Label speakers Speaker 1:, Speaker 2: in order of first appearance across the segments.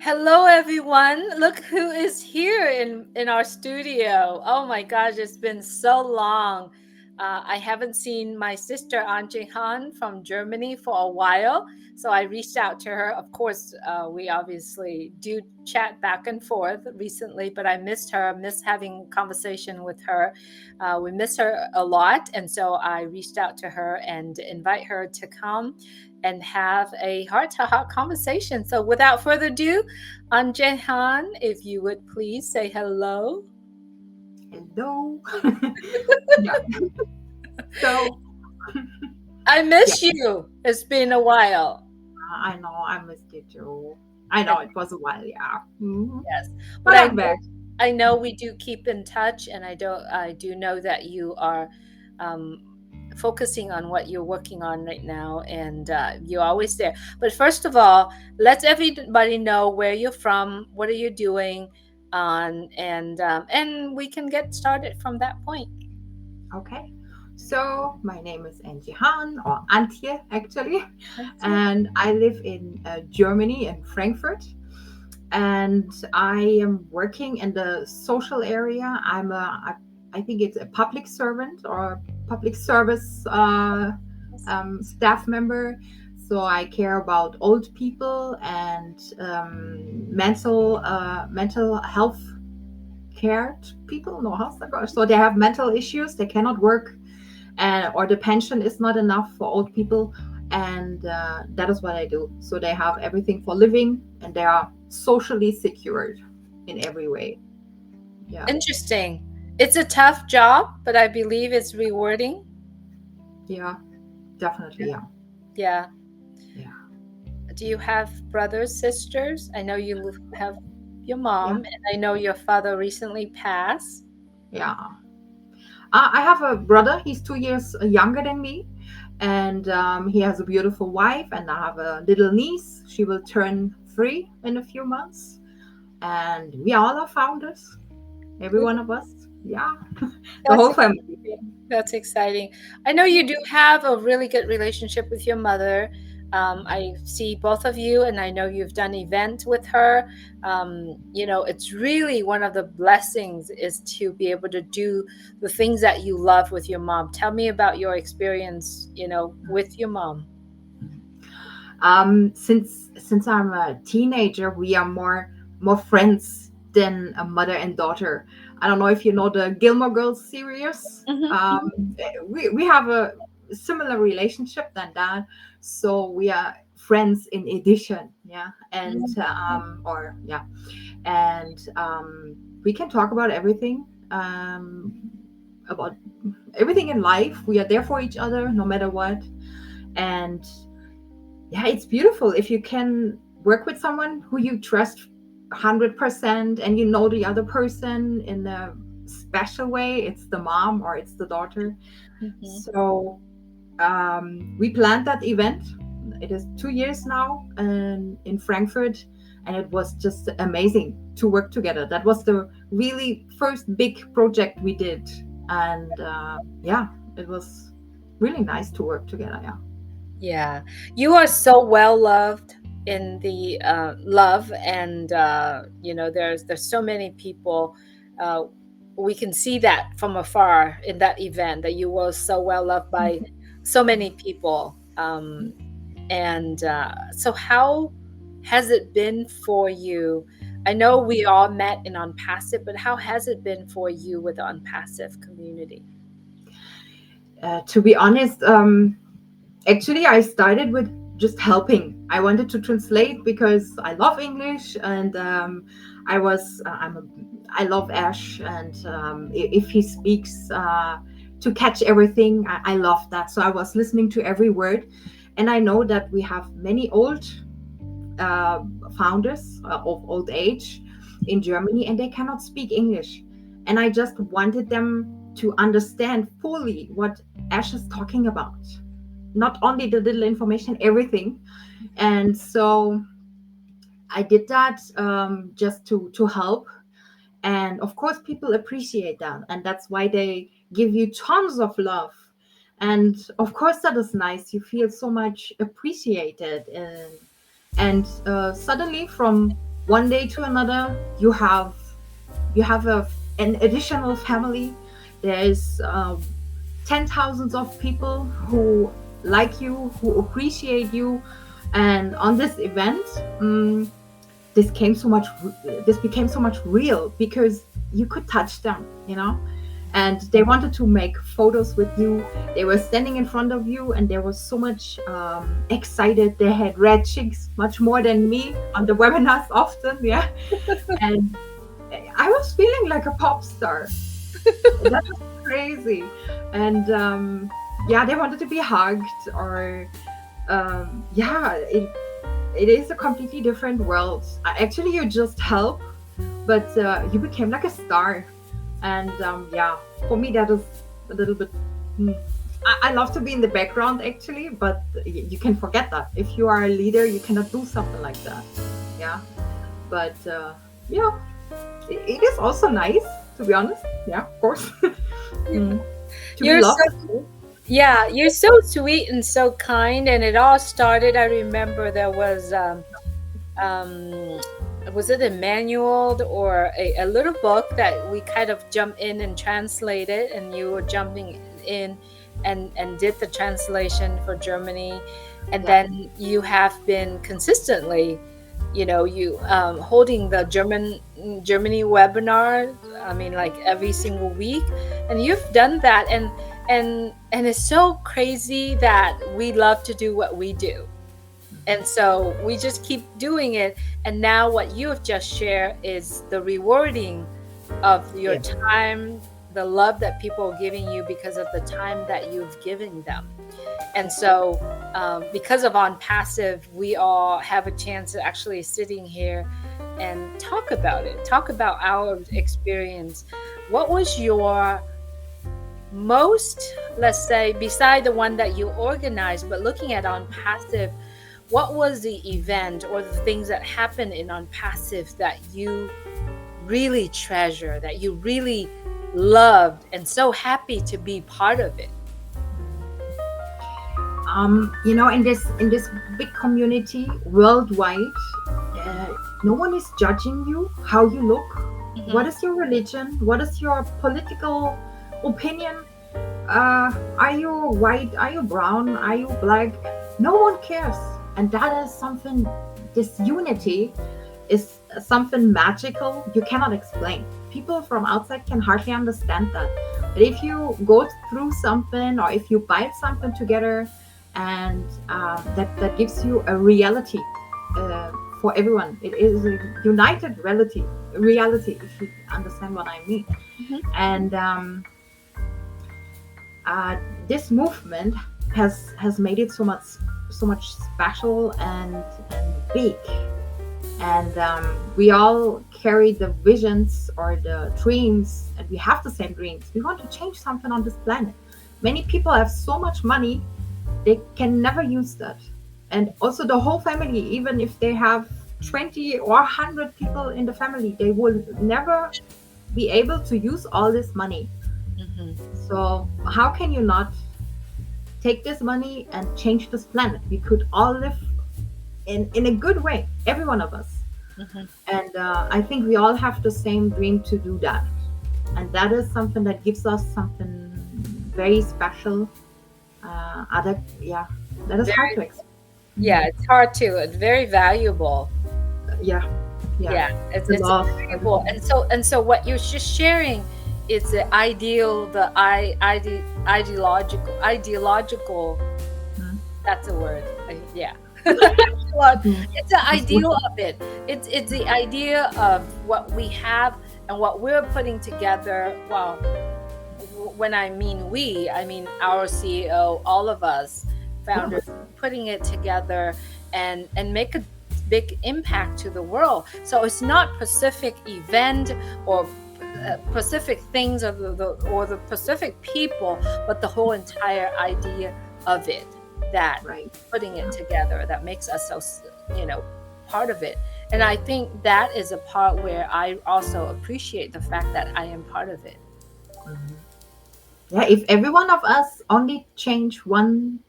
Speaker 1: Hello, everyone. Look who is here in our studio. Oh my gosh, it's been so long. I haven't seen my sister Antje Hahn from Germany for a while, so I reached out to her. Of course, we obviously do chat back and forth recently, but I missed her. Miss having conversation with her. We miss her a lot, and so I reached out to her and invite her to come and have a heart-to-heart conversation. So, without further ado, Antje Hahn, if you would please say hello.
Speaker 2: Hello. Yeah. So,
Speaker 1: I
Speaker 2: yeah,
Speaker 1: miss you. It's been a while.
Speaker 2: I know I missed you too. I know
Speaker 1: Yes,
Speaker 2: it was a while, yeah.
Speaker 1: yes. But
Speaker 2: But I'm back.
Speaker 1: I know we do keep in touch, and I do know that you are um, focusing on what you're working on right now, and you're always there. But first of all, let everybody know where you're from, what are you doing, and we can get started from that point.
Speaker 2: Okay. So, my name is Antje Hahn, or Antje actually,
Speaker 1: That's it.
Speaker 2: and I live in Germany, in Frankfurt. And I am working in the social area. I think it's a public servant or public service staff member. So I care about old people and mental health care people. No, how's that go? So they have mental issues. They cannot work, and or the pension is not enough for old people, and that is what I do. So they have everything for living, and they are socially secured in every way. Yeah,
Speaker 1: Interesting. It's a tough job, but I believe it's rewarding.
Speaker 2: yeah, definitely, yeah,
Speaker 1: Yeah.
Speaker 2: yeah,
Speaker 1: Do you have brothers, sisters? I know you have your mom,
Speaker 2: yeah,
Speaker 1: and I know your father recently passed.
Speaker 2: yeah. I have a brother. He's 2 years younger than me, and he has a beautiful wife. And I have a little niece. She will turn 3 in a few months, and we all are founders. Every one of us. Yeah, the
Speaker 1: That's
Speaker 2: whole family.
Speaker 1: exciting. That's exciting. I know you do have a really good relationship with your mother. I see both of you, and I know you've done events with her. It's really one of the blessings is to be able to do the things that you love with your mom. Tell me about your experience, with your mom.
Speaker 2: Since I'm a teenager, we are more friends than a mother and daughter. I don't know if you know the Gilmore Girls series.
Speaker 1: Hmm.
Speaker 2: We have a similar relationship than that, so we are friends in addition. Yeah, and or yeah, and we can talk about everything. About everything in life. We are there for each other no matter what, and yeah, it's beautiful if you can work with someone who you trust 100% and you know the other person in a special way. It's the mom or it's the daughter.
Speaker 1: Hmm.
Speaker 2: So we planned that event. It is 2 years now in Frankfurt, and it was just amazing to work together. That was the really first big project we did, and yeah, it was really nice to work together. Yeah.
Speaker 1: Yeah, you are so well loved in the love, and there's so many people. Uh, we can see that from afar in that event that you were so well loved by so many people. And so, how has it been for you? I know we all met in Unpassive, but how has it been for you with the Unpassive community?
Speaker 2: To be honest, actually, I started with just helping. I wanted to translate because I love English, and I was I love Ash, and if he speaks to catch everything, I love that. So I was listening to every word, and I know that we have many old uh, founders of old age in Germany, and they cannot speak English. And I just wanted them to understand fully what Ash is talking about, not only the little information, everything. And so I did that just to help. And of course, people appreciate that, and that's why they give you tons of love. And of course, that is nice. You feel so much appreciated, and suddenly from one day to another you have an additional family. There's ten thousands of people who like you, who appreciate you, and on this event, this came so much. This became so much real because you could touch them, and they wanted to make photos with you. They were standing in front of you, and they were so much excited. They had red cheeks, much more than me on the webinars often, yeah. And I was feeling like a pop star. That was crazy. And yeah, they wanted to be hugged, or yeah, it is a completely different world. Actually, you just help, but you became like a star. And yeah, for me, that is a little bit. mm, I love to be in the background actually, but you can forget that. If you are a leader, you cannot do something like that. Yeah, but yeah, it is also nice, to be honest. Yeah, of course. Mm. To be
Speaker 1: You're so
Speaker 2: loved.
Speaker 1: Yeah, you're so sweet and so kind. And it all started, I remember there um, was it a manual or a little book that we kind of jump in and translate it, and you were jumping in and did the translation for Germany. And
Speaker 2: Yeah,
Speaker 1: then you have been consistently, you holding the Germany webinar, I mean, like every single week. And you've done that, and it's so crazy that we love to do what we do, and so we just keep doing it. And now what you have just shared is the rewarding of your
Speaker 2: yeah,
Speaker 1: time, the love that people are giving you because of the time that you've given them. And so, because of On Passive, we all have a chance of actually sitting here and talk about it, talk about our experience. What was your most, let's say, beside the one that you organized, but looking at On Passive, what was the event or the things that happened in On Passive that you really treasure, that you really loved, and so happy to be part of it?
Speaker 2: in this big community worldwide, uh, no one is judging you how you look. What
Speaker 1: Hmm.
Speaker 2: is your religion? What is your political opinion? Are you white? Are you brown? Are you black? No one cares. And that is something, this unity is something magical you cannot explain. People from outside can hardly understand that. But if you go through something, or if you buy something together, and that gives you a reality uh, for everyone. It is a united reality, if you understand what I mean.
Speaker 1: Hmm.
Speaker 2: And uh, this movement has made it so much special and big. And we all carry the visions or the dreams, and we have the same dreams. We want to change something on this planet. Many people have so much money, they can never use that. And also the whole family, even if they have 20 or 100 people in the family, they will never be able to use all this money.
Speaker 1: Hmm.
Speaker 2: So how can you not take this money and change this planet? We could all live in a good way, every one of us.
Speaker 1: Hmm.
Speaker 2: And I think we all have the same dream to do that. And that is something that gives us something very special. Other, yeah, that is hard
Speaker 1: Very,
Speaker 2: to explain.
Speaker 1: yeah,
Speaker 2: Mhm.
Speaker 1: it's hard to. It's very valuable.
Speaker 2: Yeah, yeah,
Speaker 1: Yeah, it's
Speaker 2: the
Speaker 1: it's
Speaker 2: love,
Speaker 1: valuable.
Speaker 2: everything.
Speaker 1: And so what you're just sharing is the ideal, the ideological.
Speaker 2: Mhm.
Speaker 1: That's a word. Yeah. Ideolo-
Speaker 2: Mhm.
Speaker 1: it's the
Speaker 2: That's what-
Speaker 1: ideal of it. It's the idea of what we have and what we're putting together. Well, when I mean we, I mean our CEO, all of us
Speaker 2: all of
Speaker 1: founders,
Speaker 2: us.
Speaker 1: putting it together and make a big impact to the world. So it's not specific event or specific things or the specific people, but the whole entire idea of it, that
Speaker 2: Right.
Speaker 1: putting it
Speaker 2: Yeah.
Speaker 1: together that makes us so, you know part of it. And I think that is a part where I also appreciate the fact that I am part of it.
Speaker 2: Mhm. Yeah, if every one of us only change one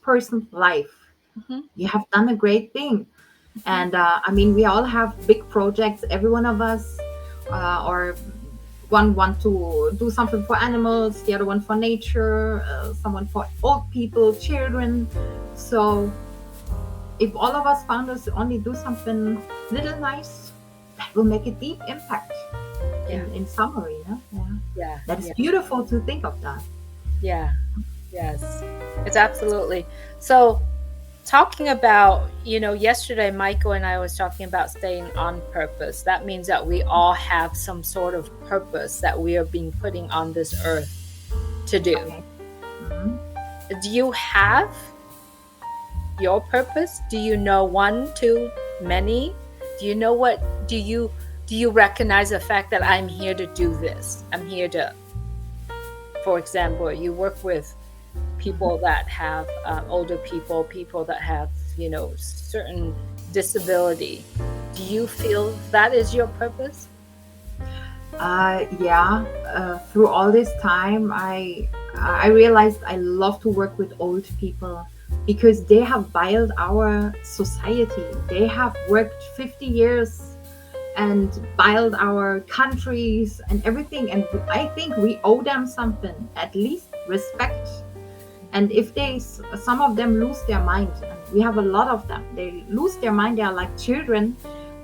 Speaker 2: person's life,
Speaker 1: Hmm.
Speaker 2: you have done a great thing. And I mean, we all have big projects, every one of us, or one want to do something for animals, the other one for nature, someone for old people, children. So if all of us founders only do something little nice, that will make a deep impact.
Speaker 1: Yeah,
Speaker 2: In summary, no? Yeah,
Speaker 1: yeah,
Speaker 2: that is
Speaker 1: yeah,
Speaker 2: beautiful to think of that.
Speaker 1: yeah. Yes, it's absolutely. So, talking about, yesterday, Michael and I was talking about staying on purpose. That means that we all have some sort of purpose that we are being putting on this earth to do.
Speaker 2: Okay. Mhm.
Speaker 1: Do you have your purpose? Do you know one, two, many? Do you know what do you recognize the fact that I'm here to do this? I'm here to, for example, you work with people that have older people, people that have, certain disability. Do you feel that is your purpose?
Speaker 2: Yeah. Through all this time, I realized I love to work with old people because they have built our society. They have worked 50 years and built our countries and everything. And I think we owe them something, at least respect. And if some of them lose their mind, and we have a lot of them, they lose their mind, they are like children,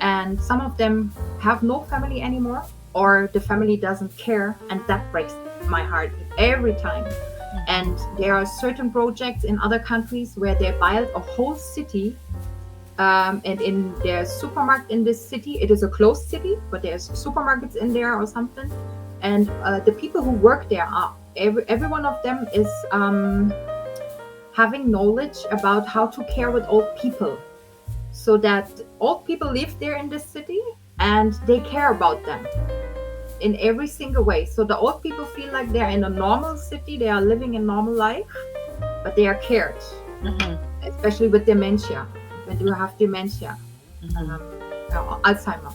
Speaker 2: and some of them have no family anymore, or the family doesn't care, and that breaks my heart every time. And there are certain projects in other countries where they build a whole city, and in their supermarket in this city, it is a closed city, but there's supermarkets in there or something. And the people who work there are every one of them is having knowledge about how to care with old people, so that old people live there in this city and they care about them in every single way. So the old people feel like they're in a normal city, they are living a normal life, but they are cared,
Speaker 1: Mm-hmm.
Speaker 2: especially with dementia. When you have dementia,
Speaker 1: Mm-hmm.
Speaker 2: um, Alzheimer,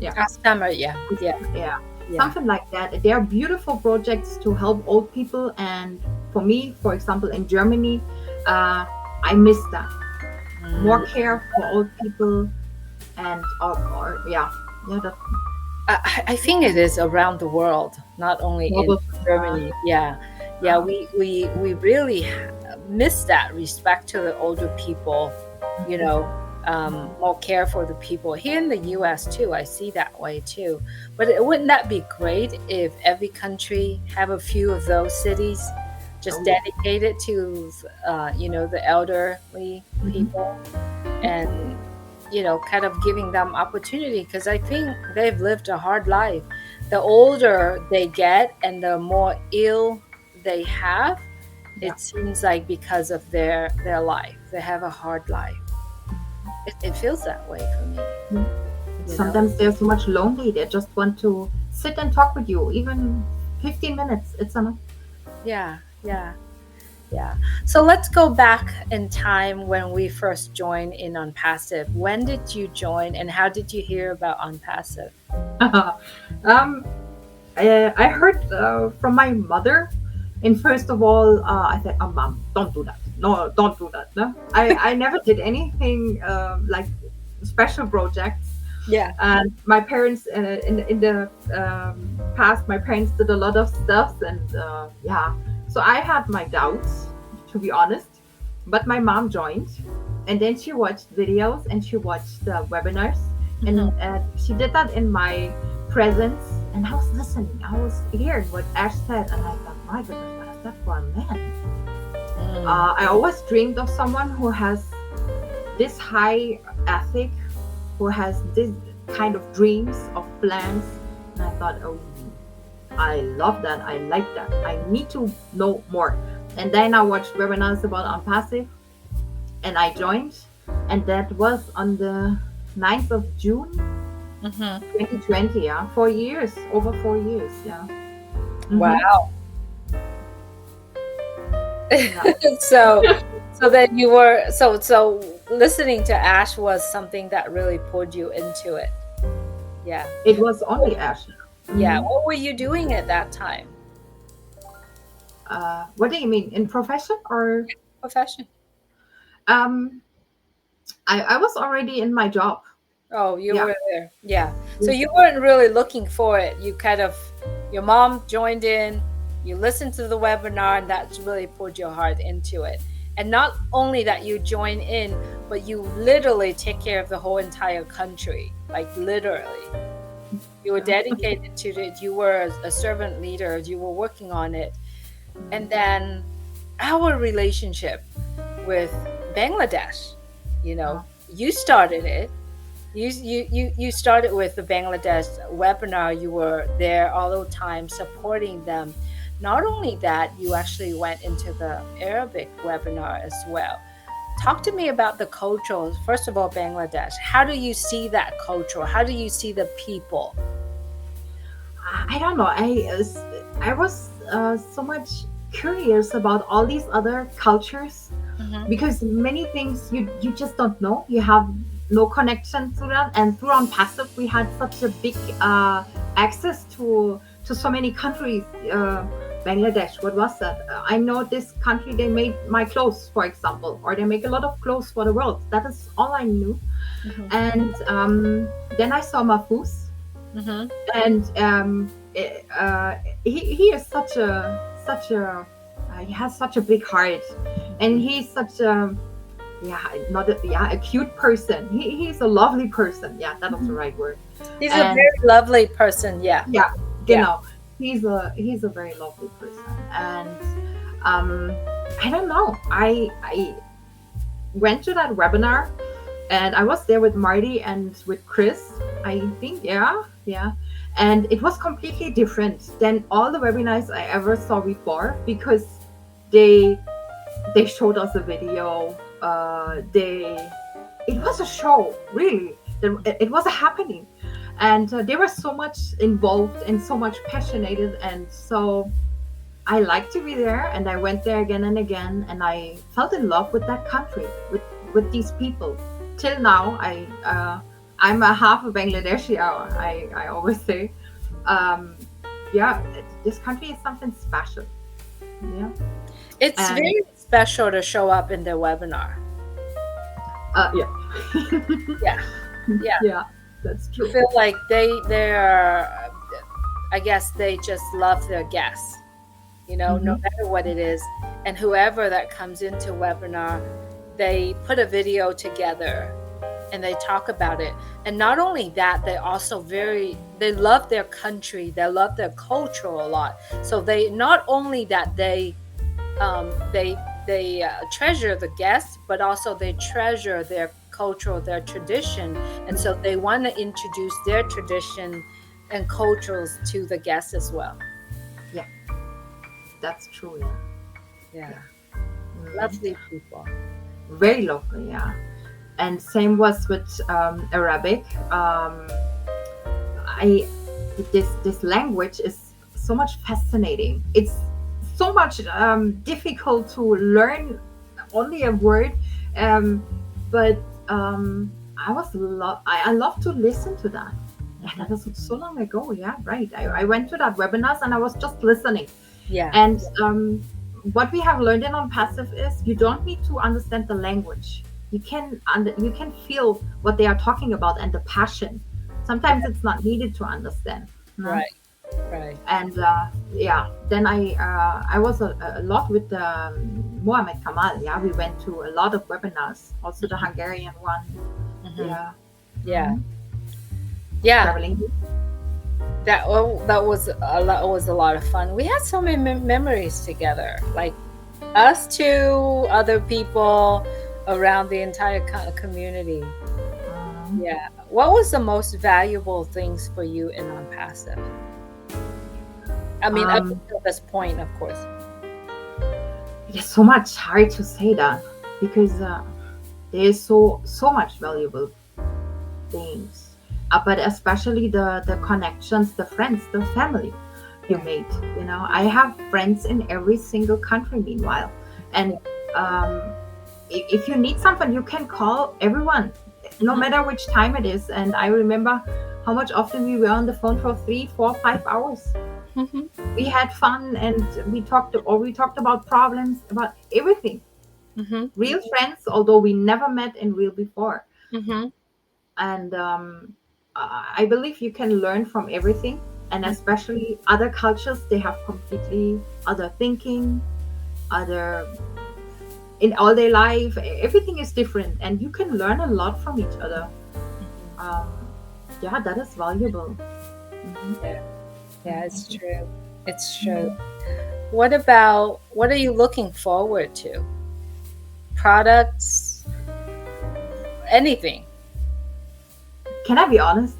Speaker 2: yeah,
Speaker 1: Summer, yeah, yeah,
Speaker 2: yeah,
Speaker 1: yeah.
Speaker 2: something like that. There are beautiful projects to help old people, and for me, for example, in Germany, uh, I miss that more
Speaker 1: Mm.
Speaker 2: care for old people, and or yeah, yeah, that
Speaker 1: I think it is around the world, not only in
Speaker 2: global,
Speaker 1: Germany. Yeah, yeah.
Speaker 2: uh,
Speaker 1: We really miss that respect to the older people. You know, more care for the people here in the U.S. too. I see that way too. But wouldn't that be great if every country have a few of those cities just
Speaker 2: oh yeah.
Speaker 1: dedicated to, the elderly
Speaker 2: Mhm.
Speaker 1: people, and kind of giving them opportunity, because I think they've lived a hard life. The older they get and the more ill they have,
Speaker 2: Yeah.
Speaker 1: it seems like because of their life, they have a hard life. It feels that way for me,
Speaker 2: Yeah.
Speaker 1: you know
Speaker 2: Sometimes they're so much lonely, they just want to sit and talk with you, even 15 minutes. It's enough.
Speaker 1: yeah, yeah, yeah. So let's go back in time when we first joined in on passive. When did you join and how did you hear about on passive?
Speaker 2: um, I heard from my mother. And first of all, I said, "Oh, mom, don't do that. No, don't do that." No, I never did anything like special projects.
Speaker 1: Yeah.
Speaker 2: And my parents, in the past, my parents did a lot of stuff, and yeah. So I had my doubts, to be honest. But my mom joined, and then she watched videos and she watched the webinars,
Speaker 1: Hmm.
Speaker 2: and she did that in my presence. And I was listening, I was hearing what Ash said, and I thought, my goodness, what is that for a man?
Speaker 1: Mm.
Speaker 2: I always dreamed of someone who has this high ethic, who has this kind of dreams of plans. And I thought, oh, I love that. I like that. I need to know more. And then I watched webinars about ONPASSIVE, and I joined. And that was on the 9th of June
Speaker 1: Hmm.
Speaker 2: 2020. Yeah, 4 years, over 4 years. Yeah. Hmm.
Speaker 1: Wow.
Speaker 2: Yeah.
Speaker 1: so so then you were so listening to Ash was something that really pulled you into it. Yeah.
Speaker 2: It was only Ash.
Speaker 1: Yeah.
Speaker 2: Hmm.
Speaker 1: What were you doing at that time?
Speaker 2: What do you mean, in profession or?
Speaker 1: Profession.
Speaker 2: Um, I was already in my job.
Speaker 1: Oh, you
Speaker 2: Yeah.
Speaker 1: were there. Yeah. So
Speaker 2: Yes.
Speaker 1: you weren't really looking for it. You kind of, your mom joined in, you listened to the webinar, and that's really poured your heart into it. And not only that you join in, but you literally take care of the whole entire country. Like literally. You were
Speaker 2: Yeah.
Speaker 1: dedicated to it. You were a servant leader. You were working on it. And then our relationship with Bangladesh, you
Speaker 2: Yeah.
Speaker 1: know, you started it. You started with the Bangladesh webinar. You were there all the time supporting them. Not only that, you actually went into the Arabic webinar as well. Talk to me about the culture. First of all, Bangladesh. How do you see that culture? How do you see the people?
Speaker 2: I don't know. I was so much curious about all these other cultures
Speaker 1: Hmm.
Speaker 2: because many things you just don't know. You have no connection to that, and through on passive we had such a big access to so many countries. Bangladesh, what was that? I know this country. They made my clothes, for example, or they make a lot of clothes for the world. That is all I knew.
Speaker 1: Hmm.
Speaker 2: And then I saw Mafus,
Speaker 1: Hmm.
Speaker 2: and he is such a he has such a big heart, and
Speaker 1: Hmm.
Speaker 2: he's such a yeah not a, yeah a cute person. He's a lovely person. Yeah, that was the
Speaker 1: Hmm.
Speaker 2: right word.
Speaker 1: He's a
Speaker 2: And
Speaker 1: very lovely person. Yeah.
Speaker 2: yeah, you
Speaker 1: Yeah.
Speaker 2: know, he's a very lovely person. And um, I don't know. I went to that webinar, and I was there with Marty and with Chris. I think, yeah, yeah. And it was completely different than all the webinars I ever saw before because they they showed us a video. They It was a show, really. It was a happening, and they were so much involved and so much passionate, and so I like to be there, and I went there again and again, and I fell in love with that country, with these people. Till now, I'm a half a Bangladeshi. I always say, um, yeah, this country is something special. Yeah,
Speaker 1: It's
Speaker 2: and
Speaker 1: very special to show up in their webinar.
Speaker 2: yeah,
Speaker 1: Yeah. Yeah.
Speaker 2: yeah, that's
Speaker 1: You
Speaker 2: true.
Speaker 1: feel like they're, I guess they just love their guests, no
Speaker 2: Hmm.
Speaker 1: matter what it is. And whoever that comes into webinar, they put a video together and they talk about it. And not only that, they love their country, they love their culture a lot. So they not only that they treasure the guests, but also they treasure their culture, their tradition, and so they want to introduce their tradition and cultures to the guests as well.
Speaker 2: Yeah, that's true. Yeah,
Speaker 1: Yeah,
Speaker 2: yeah. Mhm.
Speaker 1: lovely people.
Speaker 2: Very lovely. Yeah, and same was with Arabic. I this language is so much fascinating. It's so much difficult to learn only a word, um, but I love to listen to that. And that
Speaker 1: Mhm.
Speaker 2: was so long ago. Yeah, right. I went to that webinars and I was just listening.
Speaker 1: Yeah,
Speaker 2: And what we have learned in on passive is you don't need to understand the language. You can feel what they are talking about and the passion. Sometimes it's not needed to understand. No?
Speaker 1: right, right.
Speaker 2: And yeah, then I was a lot with Mohammed Kamal. Yeah, we went to a lot of webinars, also the Hungarian one.
Speaker 1: Hmm.
Speaker 2: Yeah,
Speaker 1: Yeah,
Speaker 2: hmm
Speaker 1: yeah.
Speaker 2: traveling.
Speaker 1: That was a lot of fun. We had so many memories together, like us two, other people around the entire community.
Speaker 2: Um,
Speaker 1: Yeah. What was the most valuable things for you in OnPassive? I mean, up
Speaker 2: um,
Speaker 1: until this point, of course.
Speaker 2: it is so much hard to say that because there is so much valuable things, but especially the connections, the friends, the family you
Speaker 1: Yeah.
Speaker 2: made. You know, I have friends in every single country. Meanwhile, and um, if you need something, you can call everyone, no
Speaker 1: Hmm.
Speaker 2: matter which time it is. And I remember how much often we were on the phone for 3, 4, 5 hours.
Speaker 1: Hmm.
Speaker 2: We had fun and we talked about problems, about everything.
Speaker 1: Mhm.
Speaker 2: real friends, although we never met in real before.
Speaker 1: Mhm.
Speaker 2: And I believe you can learn from everything, and especially other cultures, they have completely other thinking, other in all their life. Everything is different, and you can learn a lot from each other.
Speaker 1: Mhm.
Speaker 2: Um, yeah, that is valuable. Hmm.
Speaker 1: Yeah. Yeah, it's
Speaker 2: Hmm.
Speaker 1: true. It's true.
Speaker 2: Hmm.
Speaker 1: What are you looking forward to? Products, anything.
Speaker 2: Can I be honest?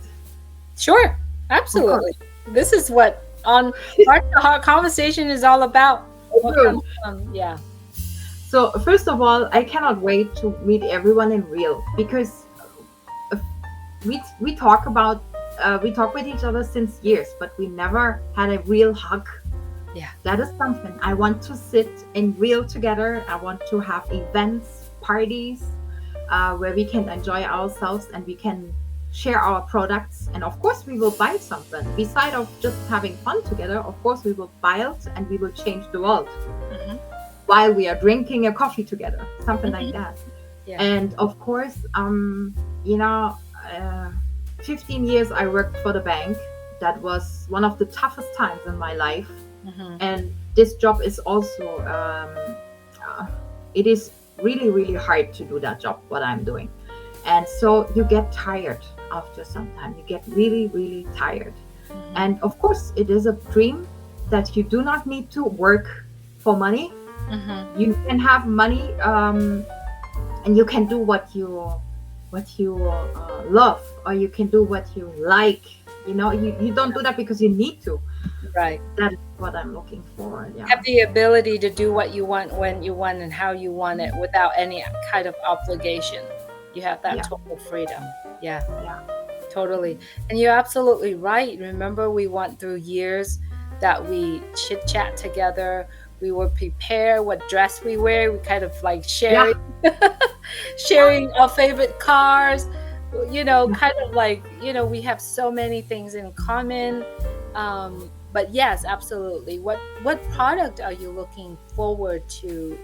Speaker 1: Sure.
Speaker 2: Of course.
Speaker 1: Absolutely. This is what on heart to heart conversation is all about. What
Speaker 2: Good.
Speaker 1: comes from, yeah.
Speaker 2: So first of all, I cannot wait to meet everyone in real, because we talk about we talk with each other since years, but we never had a real hug.
Speaker 1: Yeah.
Speaker 2: That is something I want to sit in real together. I want to have events, parties, where we can enjoy ourselves and we can share our products. And of course, we will buy something. Beside of just having fun together, of course, we will buy it and we will change the world
Speaker 1: Mhm.
Speaker 2: while we are drinking a coffee together, something like
Speaker 1: Mhm.
Speaker 2: that.
Speaker 1: Yeah.
Speaker 2: And of course, you know, uh, 15 years I worked for the bank. That was one of the toughest times in my life,
Speaker 1: Mhm.
Speaker 2: and this job is also uh, it is really really hard to do that job what I'm doing. And so you get tired after some time, you get really really tired.
Speaker 1: Mhm.
Speaker 2: And of course it is a dream that you do not need to work for money.
Speaker 1: Mhm.
Speaker 2: You can have money, and you can do what you love, or you can do what you like. You don't do that because you need to.
Speaker 1: Right.
Speaker 2: That is what I'm looking for. Yeah.
Speaker 1: Have the ability to do what you want when you want and how you want it without any kind of obligation. You have that
Speaker 2: Yeah.
Speaker 1: total freedom. Yeah.
Speaker 2: Yeah.
Speaker 1: Totally. And you're absolutely right. Remember, we went through years that we chit chat together. We would prepare what dress we wear. We kind of like
Speaker 2: Yeah.
Speaker 1: sharing our favorite cars,
Speaker 2: Yeah.
Speaker 1: kind of like, we have so many things in common. But yes, absolutely. What product are you looking forward to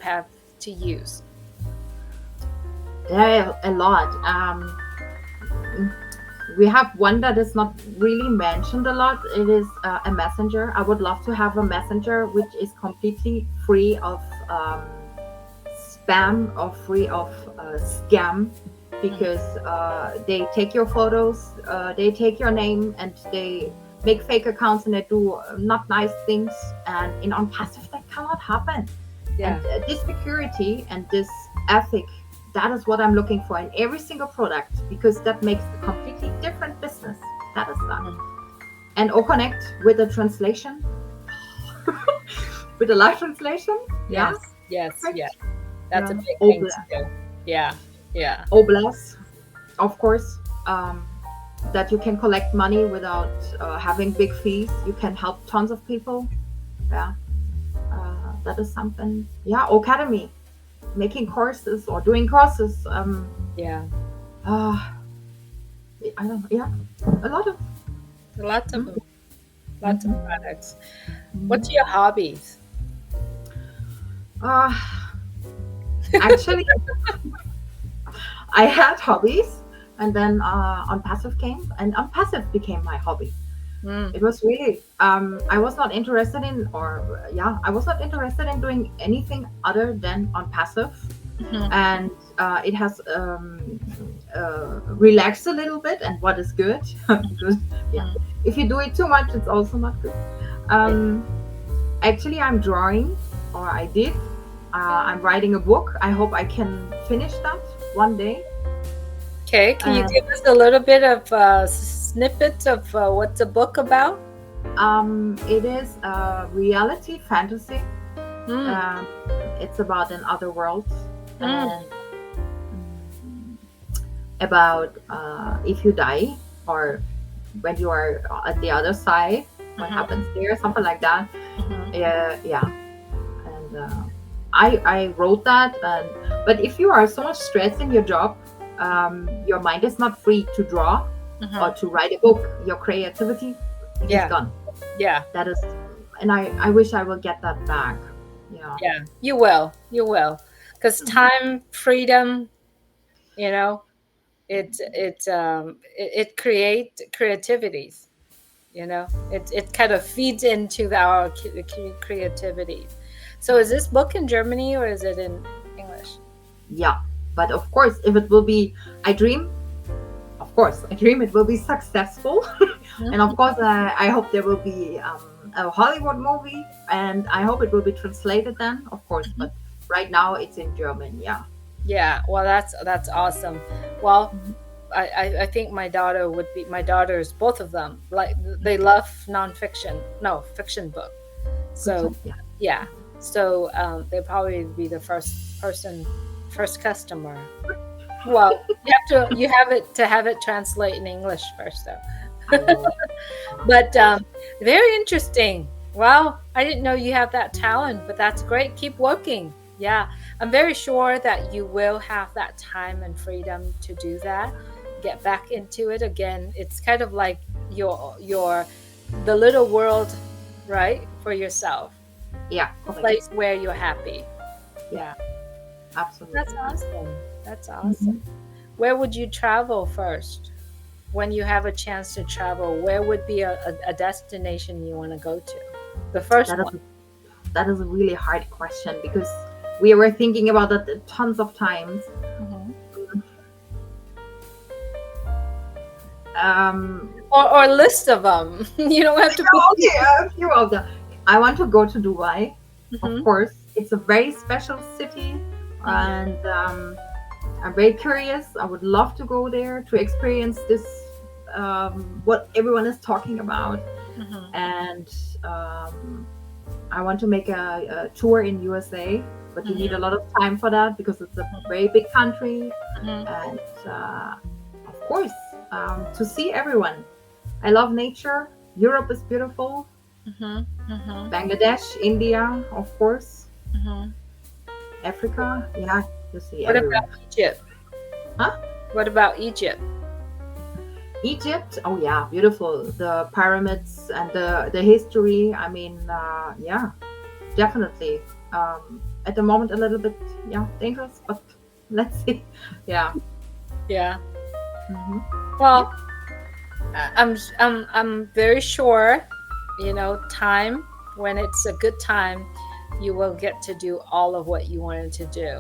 Speaker 1: have to use?
Speaker 2: There are a lot. We have one that is not really mentioned a lot. It is a messenger. I would love to have a messenger which is completely free of spam or free of scam,
Speaker 1: Mhm.
Speaker 2: because they take your photos, they take your name, and they make fake accounts, and they do not nice things. And in on passive, that cannot happen. And
Speaker 1: Yeah.
Speaker 2: this security and this ethic, that is what I'm looking for in every single product, because that makes a completely different business. That is that.
Speaker 1: Mhm.
Speaker 2: And or connect with the translation, with the live translation. Yeah,
Speaker 1: Yes. Yes.
Speaker 2: perfect.
Speaker 1: Yes. That's
Speaker 2: Yeah.
Speaker 1: a big thing
Speaker 2: Obla,
Speaker 1: to do. Yeah. Yeah.
Speaker 2: Oblas, of course. That you can collect money without having big fees. You can help tons of people. Yeah, that is something. Yeah, academy, making courses or doing courses.
Speaker 1: Yeah.
Speaker 2: Uh, I don't know. Yeah, a lot of.
Speaker 1: Lots of
Speaker 2: Mm,
Speaker 1: them. Lots of
Speaker 2: mhm,
Speaker 1: products.
Speaker 2: mhm.
Speaker 1: What's your hobbies?
Speaker 2: Uh, Actually, I had hobbies, and then on passive came, and on passive became my hobby.
Speaker 1: Mm.
Speaker 2: It was really I was not interested in, or yeah, I was not interested in doing anything other than on passive.
Speaker 1: Mhm.
Speaker 2: And it has relaxed a little bit, and what is good. Good. Yeah,
Speaker 1: Mhm.
Speaker 2: if you do it too much, it's also not good.
Speaker 1: Yeah.
Speaker 2: um Actually, I'm drawing, or I did. I'm writing a book. I hope I can finish that one day.
Speaker 1: Okay. Can you
Speaker 2: And
Speaker 1: give us a little bit of snippets of what's the book about?
Speaker 2: it is a reality fantasy.
Speaker 1: Mm.
Speaker 2: um, it's about an other world,
Speaker 1: Mm.
Speaker 2: and about if you die, or when you are at the other side, what
Speaker 1: Mhm.
Speaker 2: happens there, something like that.
Speaker 1: Mhm.
Speaker 2: Yeah. And I wrote that. And but if you are so much stressed in your job, your mind is not free to draw or
Speaker 1: Mhm.
Speaker 2: to write a book. Your creativity is
Speaker 1: Yeah.
Speaker 2: gone.
Speaker 1: Yeah.
Speaker 2: That is, and I wish I will get that back. Yeah. Yeah.
Speaker 1: Yeah, you will. You will. Because time, freedom, you know, it create creativities. It kind of feeds into our creativities. So, is this book in Germany or is it in English?
Speaker 2: Yeah. But of course, if it will be, I dream, of course, I dream it will be successful. And of
Speaker 1: Mhm.
Speaker 2: course, I hope there will be a Hollywood movie, and I hope it will be translated then, of course.
Speaker 1: Mhm.
Speaker 2: But right now, it's in German. Yeah.
Speaker 1: Yeah, well, that's awesome. Well,
Speaker 2: Mhm.
Speaker 1: I think my daughters, both of them, like they love nonfiction, no fiction book. So
Speaker 2: Fiction. Yeah.
Speaker 1: yeah, so they'll probably be the first customer. Well, you have it to have it translate in English first, though.
Speaker 2: I will. Of
Speaker 1: But
Speaker 2: course.
Speaker 1: very interesting. Wow, I didn't know you have that talent, but that's great. Keep working. Yeah, I'm very sure that you will have that time and freedom to do that. Get back into it again. It's kind of like your the little world, right, for yourself.
Speaker 2: Yeah.
Speaker 1: A
Speaker 2: Correct.
Speaker 1: place where you're happy.
Speaker 2: Yeah.
Speaker 1: Yeah, that's
Speaker 2: Absolutely.
Speaker 1: awesome. That's awesome.
Speaker 2: Mhm.
Speaker 1: Where would you travel first? When you have a chance to travel, where would be a destination you want to go to? The first
Speaker 2: That
Speaker 1: one.
Speaker 2: is that is a really hard question because we were thinking about that tons of times.
Speaker 1: Mhm.
Speaker 2: Um,
Speaker 1: Or a list of them. You don't have to put.
Speaker 2: okay, a few of them. I want to go to Dubai, of
Speaker 1: Mhm.
Speaker 2: course. It's a very special city,
Speaker 1: Mhm.
Speaker 2: and I'm very curious. I would love to go there to experience this, what everyone is talking about,
Speaker 1: Mhm.
Speaker 2: and um, I want to make a tour in USA, but you need a
Speaker 1: Mhm.
Speaker 2: lot of time for that because it's a very big country,
Speaker 1: Mhm.
Speaker 2: and of course, to see everyone. I love nature. Europe is beautiful.
Speaker 1: Mhm. Mhm.
Speaker 2: Bangladesh, India, of course.
Speaker 1: Mhm.
Speaker 2: Africa, yeah, you see
Speaker 1: What about
Speaker 2: everywhere.
Speaker 1: Egypt?
Speaker 2: Huh?
Speaker 1: What about Egypt?
Speaker 2: Egypt, oh yeah, beautiful. The pyramids and the history. I mean, yeah, definitely. At the moment, a little bit, yeah, dangerous, but let's see. Yeah.
Speaker 1: Yeah.
Speaker 2: Hmm. Yeah.
Speaker 1: Well, I'm very sure, time when it's a good time, you will get to do all of what you wanted to do.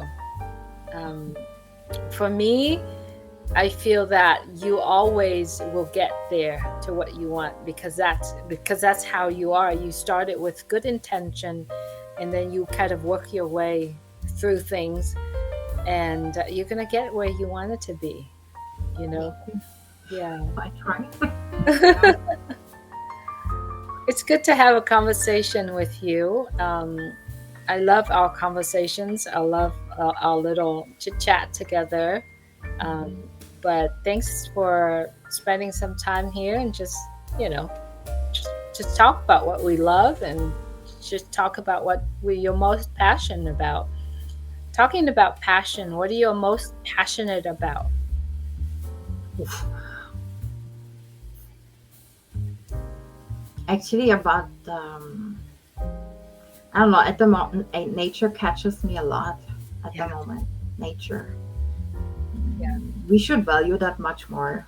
Speaker 1: Um, for me, I feel that you always will get there to what you want because that's how you are. You started with good intention, and then you kind of work your way through things, and you're gonna get where you want it to be. You know,
Speaker 2: Maybe
Speaker 1: yeah.
Speaker 2: I try. Yeah.
Speaker 1: It's good to have a conversation with you. I love our conversations. I love our little chit chat together. Um,
Speaker 2: Mhm.
Speaker 1: but thanks for spending some time here and you know, just talk about what we love and just talk about what you're most passionate about. Talking about passion, what are you most passionate about?
Speaker 2: Oof. Actually, about I don't know. At the moment, nature catches me a lot. At
Speaker 1: Yeah,
Speaker 2: the moment, nature.
Speaker 1: yeah.
Speaker 2: We should value that much more.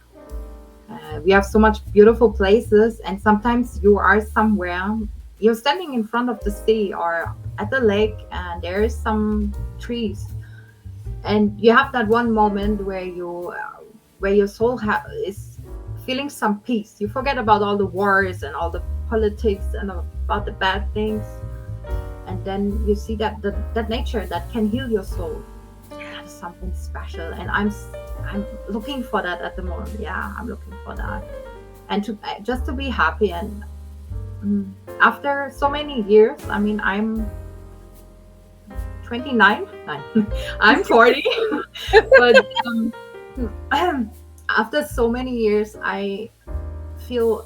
Speaker 2: We have so much beautiful places, and sometimes you are somewhere, you're standing in front of the sea or at the lake, and there is some trees, and you have that one moment where your soul is feeling some peace. You forget about all the wars and all the politics and about the bad things, and then you see that nature that can heal your soul. That is something special, and I'm looking for that at the moment. Yeah, I'm looking for that, and to just to be happy. And mm, after so many years, I mean, I'm 29. Nine. I'm 40, but after so many years, I feel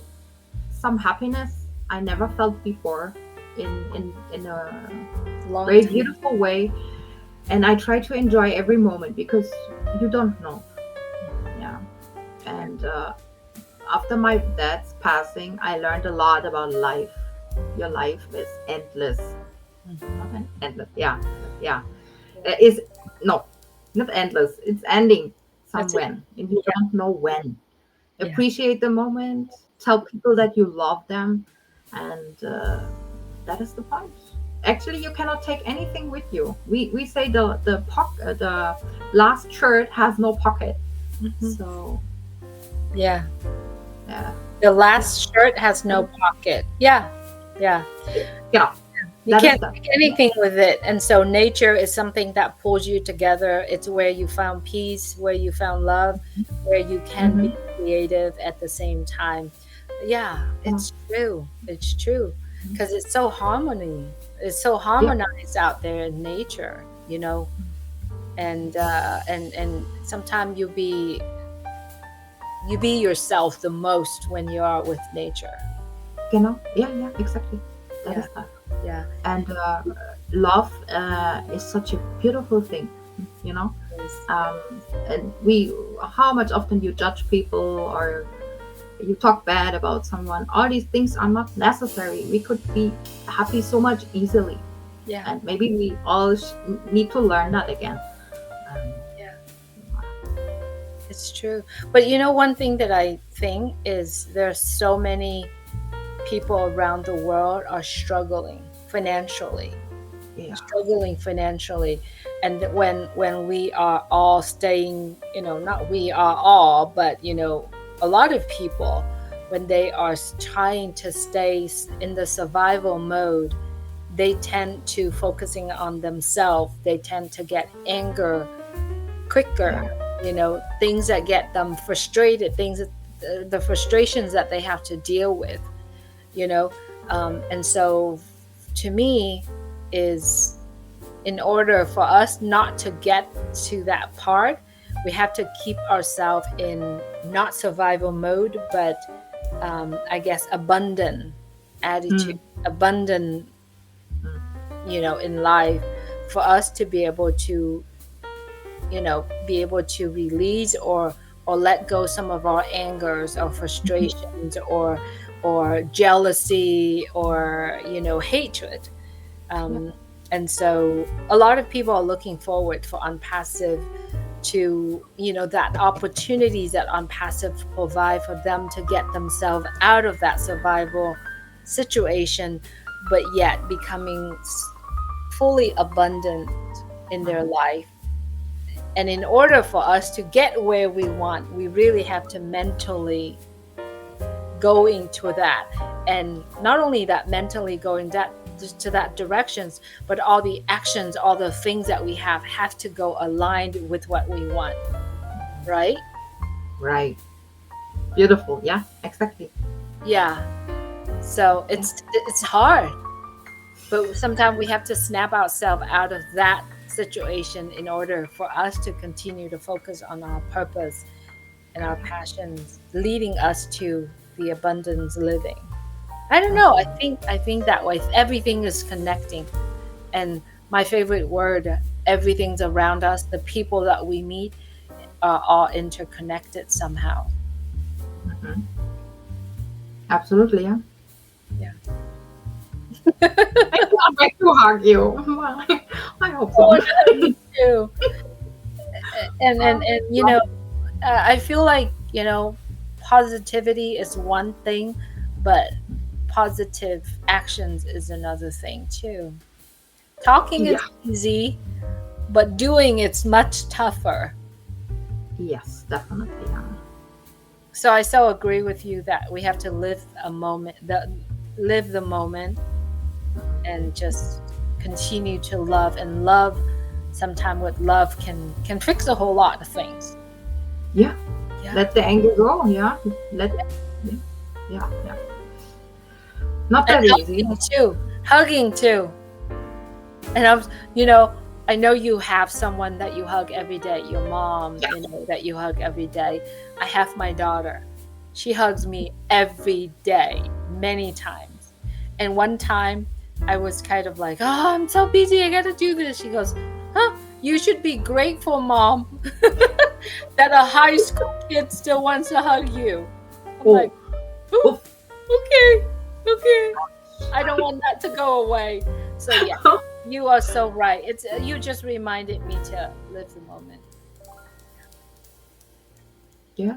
Speaker 2: some happiness I never felt before in a
Speaker 1: Long
Speaker 2: very
Speaker 1: time.
Speaker 2: beautiful way, and I try to enjoy every moment because you don't know. Yeah,
Speaker 1: Yeah.
Speaker 2: and after my dad's passing, I learned a lot about life. Your life is endless.
Speaker 1: Mhm.
Speaker 2: Not endless. Yeah, yeah.
Speaker 1: Yeah.
Speaker 2: Is no, not endless. It's ending
Speaker 1: That's it.
Speaker 2: somewhere, and you
Speaker 1: Yeah.
Speaker 2: don't know when.
Speaker 1: Yeah.
Speaker 2: Appreciate the moment. Tell people that you love them, and that is the point. Actually, you cannot take anything with you. We say the last shirt has no pocket.
Speaker 1: Mhm.
Speaker 2: So
Speaker 1: Yeah.
Speaker 2: yeah,
Speaker 1: The
Speaker 2: yeah,
Speaker 1: last shirt has
Speaker 2: that
Speaker 1: no
Speaker 2: is,
Speaker 1: pocket. Yeah. Yeah.
Speaker 2: yeah,
Speaker 1: You
Speaker 2: that is
Speaker 1: can't
Speaker 2: that.
Speaker 1: take
Speaker 2: Yeah,
Speaker 1: anything with it. And so nature is something that pulls you together. It's where you found peace, where you found love, where you can be
Speaker 2: mm-hmm.
Speaker 1: creative at the same time. Yeah,
Speaker 2: Yeah,
Speaker 1: it's true. It's true. Because it's so harmony. It's so
Speaker 2: yeah,
Speaker 1: harmonized out there in nature, you know. And sometimes you be yourself the most when you are with nature.
Speaker 2: yeah, yeah, exactly. That
Speaker 1: Yeah.
Speaker 2: is that.
Speaker 1: Yeah.
Speaker 2: And love is such a beautiful thing, you know.
Speaker 1: Yes.
Speaker 2: um, and we how much often you judge people or you talk bad about someone. All these things are not necessary. We could be happy so much easily,
Speaker 1: Yeah.
Speaker 2: and maybe we all need to learn that again. um,
Speaker 1: Yeah. It's true. But you know, one thing that I think is there's so many people around the world are
Speaker 2: yeah,
Speaker 1: struggling financially. And that when we are all staying, you know, not we are all, but you know, a lot of people, when they are trying to stay in the survival mode, they tend to focusing on themselves. They tend to get anger quicker,
Speaker 2: yeah,
Speaker 1: you know, things that get them frustrated, things that the frustrations that they have to deal with, you know. And so to me is, in order for us not to get to that part, we have to keep ourselves in not survival mode, but I guess abundant attitude,
Speaker 2: mm,
Speaker 1: abundant,
Speaker 2: mm,
Speaker 1: you know, in life, for us to be able to, you know, be able to release or let go some of our angers or
Speaker 2: mhm,
Speaker 1: frustrations or jealousy or, you know, hatred.
Speaker 2: yeah,
Speaker 1: um, and so a lot of people are looking forward for unpassive to, you know, that opportunities that unpassive provide for them to get themselves out of that survival situation, but yet becoming fully abundant in their
Speaker 2: mhm,
Speaker 1: life. And in order for us to get where we want, we really have to mentally go into that. And not only that, mentally going that to that directions, but all the actions, all the things that we have to go aligned with what we want, right?
Speaker 2: right, beautiful, yeah, exactly,
Speaker 1: Yeah. So
Speaker 2: yeah,
Speaker 1: it's hard, but sometimes we have to snap ourselves out of that situation in order for us to continue to focus on our purpose and our passions, leading us to the abundance living. I don't know. I think that way everything is connecting. And my favorite word, everything's around us. The people that we meet are all interconnected somehow.
Speaker 2: mhm, absolutely, yeah.
Speaker 1: Yeah.
Speaker 2: I can't wait to hug you. I hope
Speaker 1: Oh,
Speaker 2: so.
Speaker 1: no, me too. And you know, I feel like, you know, positivity is one thing, but positive actions is another thing too. Talking is
Speaker 2: Yeah,
Speaker 1: easy, but doing it's much tougher.
Speaker 2: yes, definitely, yeah.
Speaker 1: So I so agree with you that we have to live a moment, live the moment, and just continue to love. And love, sometime with love can fix a whole lot of things.
Speaker 2: Yeah,
Speaker 1: Yeah.
Speaker 2: let the anger go. Yeah, let. Yeah, yeah, yeah. Not
Speaker 1: And
Speaker 2: that easy.
Speaker 1: hugging too. Hugging too. And I'm, you know, I know you have someone that you hug every day, your mom,
Speaker 2: Yeah.
Speaker 1: you know, that you hug every day. I have my daughter. She hugs me every day, many times. And one time I was kind of like, oh, I'm so busy. I got to do this. She goes, huh? You should be grateful, mom, that a high school kid still wants to hug you. I'm like,
Speaker 2: Oh,
Speaker 1: oh,
Speaker 2: oof.
Speaker 1: okay, okay. I don't want that to go away. So yeah, you are so right. It's you just reminded me to live the moment.
Speaker 2: Yeah.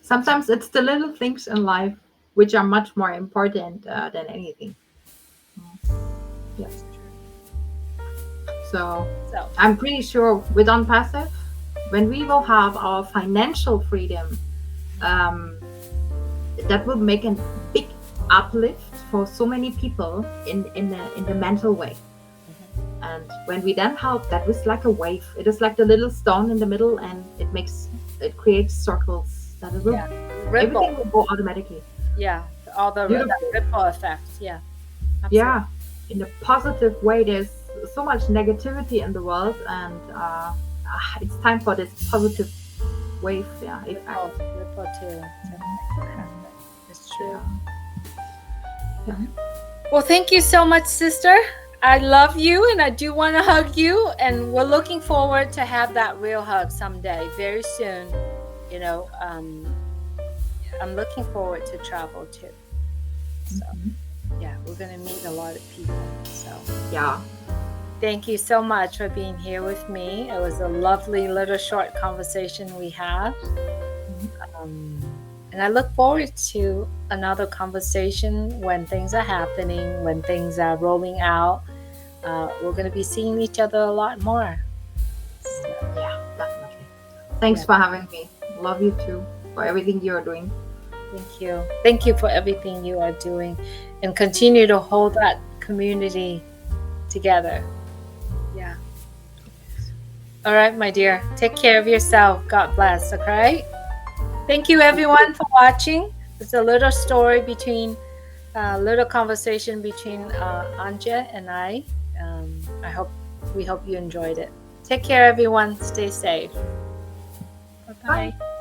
Speaker 2: Sometimes it's the little things in life which are much more important than anything. Yeah.
Speaker 1: That's true.
Speaker 2: So
Speaker 1: So
Speaker 2: I'm pretty sure with OnPassive, when we will have our financial freedom, um, that will make a big uplift for so many people in the mental way.
Speaker 1: mhm.
Speaker 2: And when we then help, that was like a wave. It is like the little stone in the middle, and it creates circles. That it will
Speaker 1: Yeah, ripple.
Speaker 2: everything will go automatically.
Speaker 1: Yeah, all that
Speaker 2: Beautiful.
Speaker 1: ripple effect. Yeah, absolutely.
Speaker 2: Yeah, in a positive way. There's so much negativity in the world, and it's time for this positive wave, yeah, effect.
Speaker 1: Ripple to make it happen. It's true.
Speaker 2: Yeah, yeah.
Speaker 1: Well, thank you so much, sister. I love you and I do want to hug you. And we're looking forward to have that real hug someday, very soon. You know, I'm looking forward to travel too. So,
Speaker 2: Mhm.
Speaker 1: yeah, we're going to meet a lot of people. So,
Speaker 2: Yeah.
Speaker 1: thank you so much for being here with me. It was a lovely little short conversation we had.
Speaker 2: Mhm.
Speaker 1: Um, and I look forward to another conversation when things are happening, when things are rolling out. We're going to be seeing each other a lot more. So,
Speaker 2: Yeah, definitely. Thanks
Speaker 1: yeah,
Speaker 2: for having me. Love you too for everything you're doing.
Speaker 1: thank you. Thank you for everything you are doing and continue to hold that community together. Yeah. All right, my dear. Take care of yourself. God bless. Okay. Thank you, everyone, for watching. It's a little story between, a little conversation between Antje and I. I hope we hope you enjoyed it. Take care, everyone. Stay safe. Bye
Speaker 2: Bye.
Speaker 1: bye.